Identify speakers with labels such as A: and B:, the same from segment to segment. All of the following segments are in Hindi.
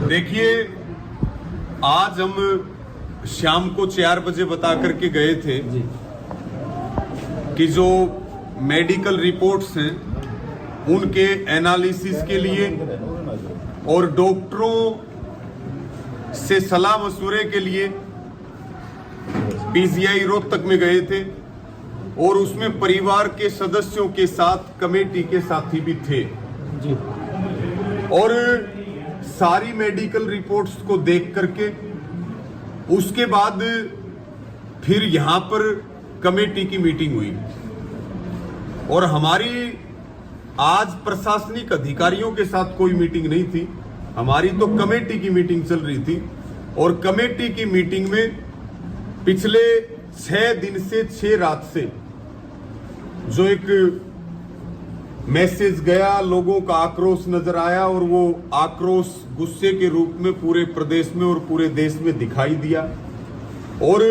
A: देखिए, आज हम शाम को 4 बजे बता करके गए थे कि जो मेडिकल रिपोर्ट्स हैं उनके एनालिसिस के लिए और डॉक्टरों से सलाह मशवरे के लिए पीजीआई रोहतक में गए थे और उसमें परिवार के सदस्यों के साथ कमेटी के साथी भी थे जी। और सारी मेडिकल रिपोर्ट्स को देख करके उसके बाद फिर यहां पर कमेटी की मीटिंग हुई और हमारी आज प्रशासनिक अधिकारियों के साथ कोई मीटिंग नहीं थी, हमारी तो कमेटी की मीटिंग चल रही थी। और कमेटी की मीटिंग में पिछले 6 दिन से 6 रात से जो एक मैसेज गया, लोगों का आक्रोश नजर आया और वो आक्रोश गुस्से के रूप में पूरे प्रदेश में और पूरे देश में दिखाई दिया। और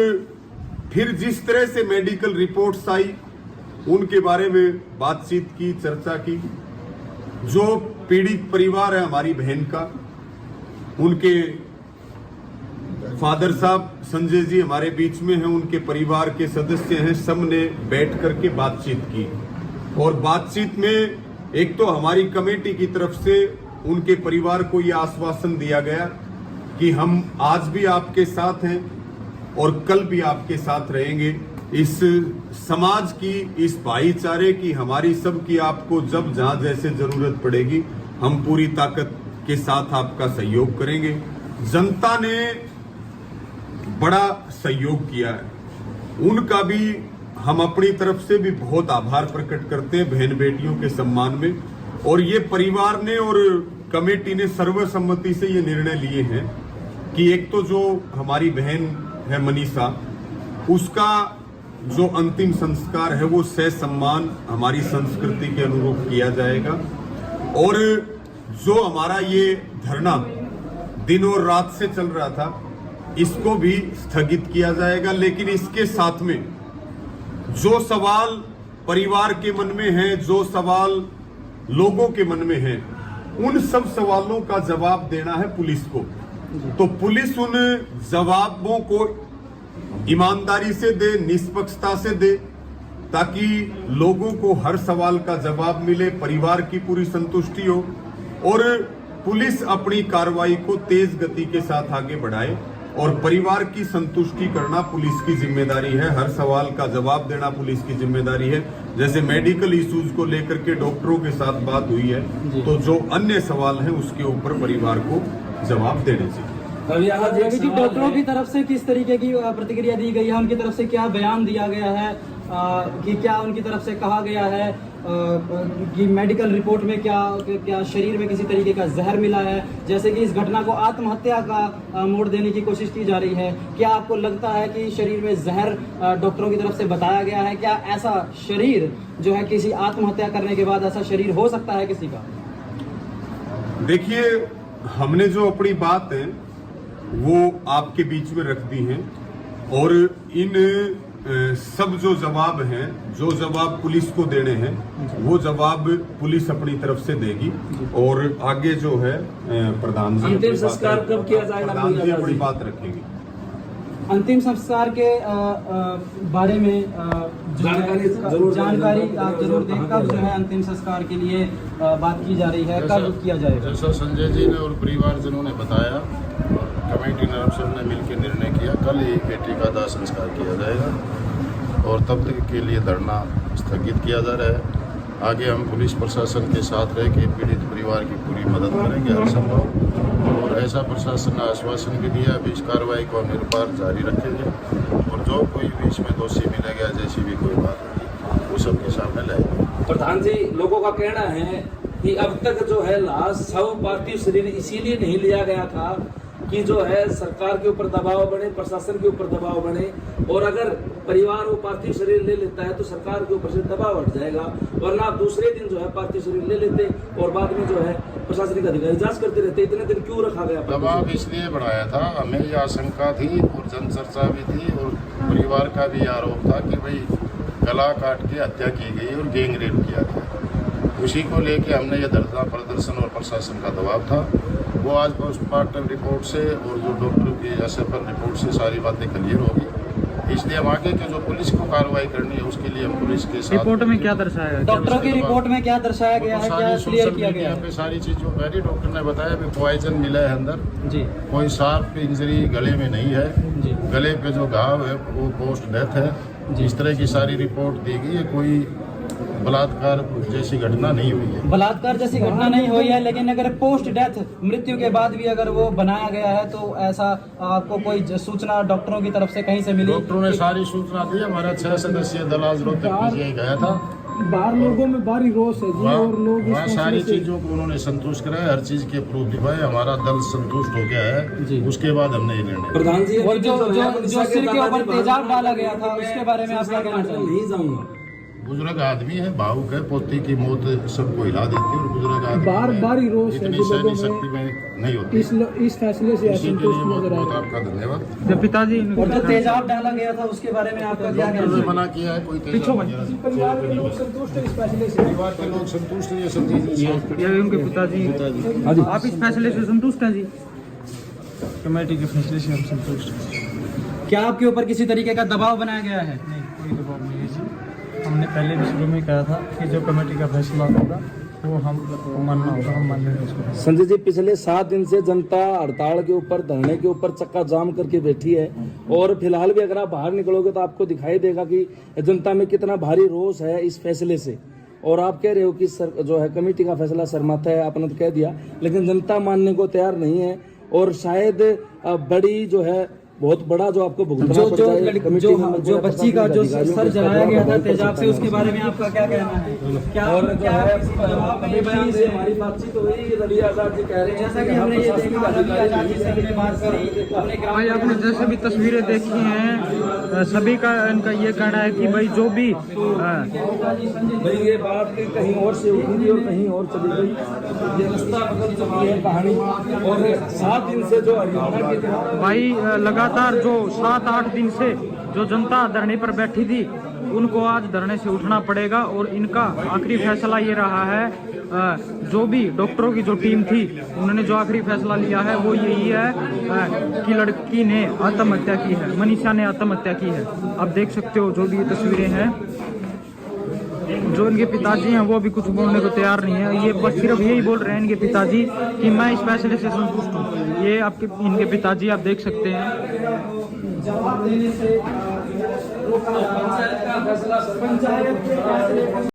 A: फिर जिस तरह से मेडिकल रिपोर्ट्स आई उनके बारे में बातचीत की, चर्चा की। जो पीड़ित परिवार है हमारी बहन का, उनके फादर साहब संजय जी हमारे बीच में हैं, उनके परिवार के सदस्य हैं, सब ने बैठ करके बातचीत की। और बातचीत में एक तो हमारी कमेटी की तरफ से उनके परिवार को यह आश्वासन दिया गया कि हम आज भी आपके साथ हैं और कल भी आपके साथ रहेंगे। इस समाज की, इस भाईचारे की, हमारी सब की आपको जब जहां जैसे जरूरत पड़ेगी हम पूरी ताकत के साथ आपका सहयोग करेंगे। जनता ने बड़ा सहयोग किया है, उनका भी हम अपनी तरफ से भी बहुत आभार प्रकट करते हैं बहन बेटियों के सम्मान में। और ये परिवार ने और कमेटी ने सर्वसम्मति से ये निर्णय लिए हैं कि एक तो जो हमारी बहन है मनीषा, उसका जो अंतिम संस्कार है वो ससम्मान हमारी संस्कृति के अनुरूप किया जाएगा। और जो हमारा ये धरना दिन और रात से चल रहा था इसको भी स्थगित किया जाएगा। लेकिन इसके साथ में जो सवाल परिवार के मन में है, जो सवाल लोगों के मन में है, उन सब सवालों का जवाब देना है पुलिस को। तो पुलिस उन जवाबों को ईमानदारी से दे, निष्पक्षता से दे, ताकि लोगों को हर सवाल का जवाब मिले, परिवार की पूरी संतुष्टि हो और पुलिस अपनी कार्रवाई को तेज गति के साथ आगे बढ़ाए। और परिवार की संतुष्टि करना पुलिस की जिम्मेदारी है, हर सवाल का जवाब देना पुलिस की जिम्मेदारी है। जैसे मेडिकल इश्यूज को लेकर के डॉक्टरों के साथ बात हुई है, तो जो अन्य सवाल हैं उसके ऊपर परिवार को जवाब देने चाहिए।
B: डॉक्टरों की तरफ से किस तरीके की प्रतिक्रिया दी गई है, उनकी तरफ से क्या बयान दिया गया है कि क्या उनकी तरफ से कहा गया है कि मेडिकल रिपोर्ट में क्या शरीर में किसी तरीके का जहर मिला है, जैसे कि इस घटना को आत्महत्या का मोड़ देने की कोशिश की जा रही है। क्या आपको लगता है कि शरीर में जहर डॉक्टरों की तरफ से बताया गया है? क्या ऐसा शरीर जो है किसी आत्महत्या करने के बाद ऐसा शरीर हो सकता है किसी का?
A: देखिए, हमने जो अपनी बात है वो आपके बीच में रख दी है और इन सब जो जवाब हैं, जो जवाब पुलिस को देने हैं वो जवाब पुलिस अपनी तरफ से देगी। और आगे जो है प्रधान जी
B: अंतिम संस्कार कब किया जाएगा?
A: प्रधान जी अपनी बात रखेंगे।
B: अंतिम संस्कार के बारे में जानकारी आप जरूर दें। कब जो है अंतिम संस्कार के लिए बात की जा रही है, कब किया जाएगा?
C: जैसा संजय जी ने और परिवारजनों ने बताया, कमेटी ने सबने मिलकर निर्णय किया कल ही बेटी का दाह संस्कार किया जाएगा और तब तक के लिए धरना स्थगित किया जा रहा है। आगे हम पुलिस प्रशासन के साथ रह के पीड़ित परिवार की पूरी मदद करेंगे हर संभव। और ऐसा प्रशासन ने आश्वासन भी दिया, अभी इस कार्रवाई को हम निरंतर जारी रखेंगे और जो कोई भी इसमें दोषी मिलेगा, जैसी भी कोई बात होगी वो सबके सामने लाएंगे।
D: प्रधान जी, लोगों का कहना है कि अब तक जो है लाश शव पार्थिव शरीर इसीलिए नहीं लिया गया था कि जो है सरकार के ऊपर दबाव बने, प्रशासन के ऊपर दबाव बने, और अगर परिवार वो पार्थिव शरीर ले लेता है तो सरकार के ऊपर से दबाव हट जाएगा, वरना दूसरे दिन जो है पार्थिव शरीर ले लेते और बाद में जो है प्रशासनिक अधिकारी जांच करते रहते। इतने दिन क्यों रखा गया?
C: दबाव इसलिए बढ़ाया था, हमें यह आशंका थी और जनचर्चा भी थी और परिवार का भी आरोप था कि भाई गला काट के हत्या की गई और गैंग रेप किया गया। उसी को लेके हमने यह धरना प्रदर्शन और प्रशासन का दबाव था वो आज पोस्टमार्टम रिपोर्ट से और जो डॉक्टर की एसएफएल रिपोर्ट से सारी बातें क्लियर होगी। इसलिए हम आगे के जो पुलिस को कार्रवाई करनी है उसके लिए हम पुलिस के साथ।
E: रिपोर्ट में क्या दर्शाया गया?
B: डॉक्टरों की रिपोर्ट में क्या दर्शाया गया है, क्या क्लियर किया गया है?
C: पे सारी चीज़ों पहले डॉक्टर ने बताया कि पॉइजन मिला है अंदर
B: जी
C: कोई शार्प इंजरी गले में नहीं है,
B: जी
C: गले पे जो घाव है वो पोस्ट डेथ है।
B: जी।
C: इस तरह की सारी रिपोर्ट दी गई है, कोई बलात्कार जैसी घटना नहीं हुई है।
B: बलात्कार जैसी घटना नहीं हुई है, लेकिन अगर पोस्ट डेथ मृत्यु के बाद भी अगर वो बनाया गया है तो ऐसा आपको कोई सूचना डॉक्टरों की तरफ से कहीं से मिली?
C: डॉक्टरों ने सारी सूचना दी। हमारा 6 सदस्यीय दल आज रोहतक पीजीआई गया था।
F: बाहर लोगों में भारी रोष है जी, और लोग
C: वहाँ सारी चीजों को उन्होंने संतुष्ट कराया, हर चीज के प्रूफ दिखाए। हमारा दल संतुष्ट हो गया
B: जी।
C: है, उसके बाद हमने ये निर्णय।
D: प्रधान जी
B: और जो सिर के ऊपर तेजाब डाला गया था उसके बारे में आप क्या कहना चाहेंगे?
D: नहीं जाऊंगा।
C: बुजुर्ग आदमी है, भावुक है, पोती की मौत सबको हिला देती है और बुजुर्ग आदमी
F: बार
C: में
F: बार ही रोष है
C: इतनी
F: जो
C: सहनी
F: लोगों
C: शक्ति
F: में
C: में नहीं होती।
F: इस फैसले से
C: इसी के
F: असंतुष्ट
C: लिए बहुत
F: नजर आ
C: बहुत
F: रहा है।
C: आपका धन्यवाद।
E: जब पिताजी
B: और जो तेजाब डाला गया था उसके बारे में आपका क्या
C: डॉक्टर
B: कहना
C: ने
B: है?
C: मना किया है, कोई
E: पीछो
F: परिवार के लोग संतुष्ट है इस फैसले से।
C: परिवार के लोग संतुष्ट हैं, ये सब चीजें
E: ये उनके पिताजी। आप इस फैसले से संतुष्ट हैं जी?
G: कमेटी के फैसले से हम संतुष्ट हैं।
B: क्या आपके ऊपर किसी तरीके का दबाव बनाया गया है?
G: नहीं, कोई दबाव नहीं है जी। हमने पहले भी शुरू में कहा था कि जो कमेटी का फैसला होगा वो हम मानना होगा, हम मान लेंगे उसको।
D: संजय जी, पिछले 7 दिन से जनता हड़ताल के ऊपर, धरने के ऊपर चक्का जाम करके बैठी है, और फिलहाल भी अगर आप बाहर निकलोगे तो आपको दिखाई देगा कि जनता में कितना भारी रोष है इस फैसले से। और आप कह रहे हो कि जो है कमेटी का फैसला सरमाता है, आपने तो कह दिया, लेकिन जनता मानने को तैयार नहीं है। और शायद बड़ी जो है बहुत बड़ा जो आपको भुगतना
B: जो
D: पड़
B: जो
D: जाए। कमेटी में
B: जो बच्ची का जो सर जलाया गया था तेजाब से, उसके बारे में आपका क्या कहना है? क्या
D: और जो है
B: ये बयान से हमारी
D: बातचीत हुई, रवि आजाद जी कह रहे हैं
B: जैसा कि हमने ये देखा, रवि आजाद जी से हमने बात करी अपने ग्राम
E: भाई आपने जैसे भी तस्वीरें देखी हैं, सभी का इनका ये कहना है कि भाई जो भी
D: भाई ये बात कहीं और से उठी थी और कहीं और चली गई। ये रास्ता बदल चुकी है कहानी। और 7 दिन से जो हरियाणा के
E: भाई लगातार जो 7-8 दिन से जो जनता धरने पर बैठी थी उनको आज धरने से उठना पड़ेगा। और इनका आखिरी फैसला ये रहा है, जो भी डॉक्टरों की जो टीम थी उन्होंने जो आखिरी फैसला लिया है वो यही है कि लड़की ने आत्महत्या की है, मनीषा ने आत्महत्या की है। आप देख सकते हो जो भी ये तस्वीरें हैं। जो इनके पिताजी हैं वो भी कुछ बोलने को तैयार नहीं है। ये बस सिर्फ यही बोल रहे हैं इनके पिताजी कि मैं इस फैसले से संतुष्ट हूँ। ये आपके इनके पिताजी आप देख सकते हैं।
B: जवाब देने से रोका। पंचायत का फैसला, पंचायत के फैसले